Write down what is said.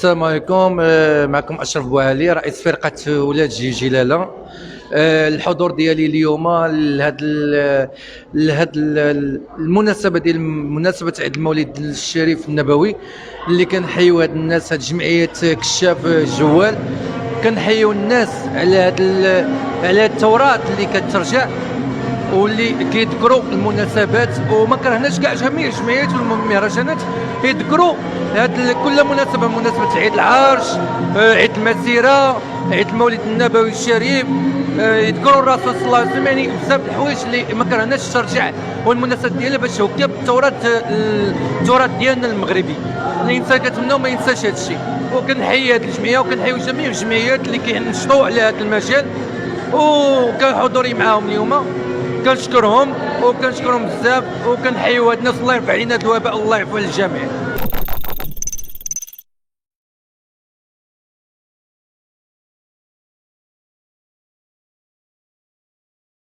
السلام عليكم. معكم اشرف بوعلي رئيس فرقه ولاد جلاله. الحضور ديالي اليوم لهاد المناسبه ديال مناسبه عيد المولد الشريف النبوي اللي كنحيو هاد الناس، هاد جمعيه كشاف جوال. كنحيو الناس على هاد التراث اللي كترجع واللي كيذكروا المناسبات، وما كرهناش كاع جميع الجمعيات والمهرجانات يذكروا هاد كل مناسبه، مناسبه عيد العرش، عيد المسيره، عيد المولد النبوي الشريف، يذكروا الرسول صلى الله عليه وسلم. يعني بزاف الحوايج اللي ما كرهناش ترجع والمناسبات ديالها باش هكا التراث ديالنا المغربي. الانسان كنتمناو ما ينساش هذا الشيء، وكنحيي هذه الجمعيه وكنحيي جميع الجمعيات اللي كينشطوا على هذا المجال، وكان حضوري معاهم اليوم. كنشكرهم بزاف، وكنحيوا هاد الناس. الله يرفع علينا هاد الوباء، الله يعفو على الجميع.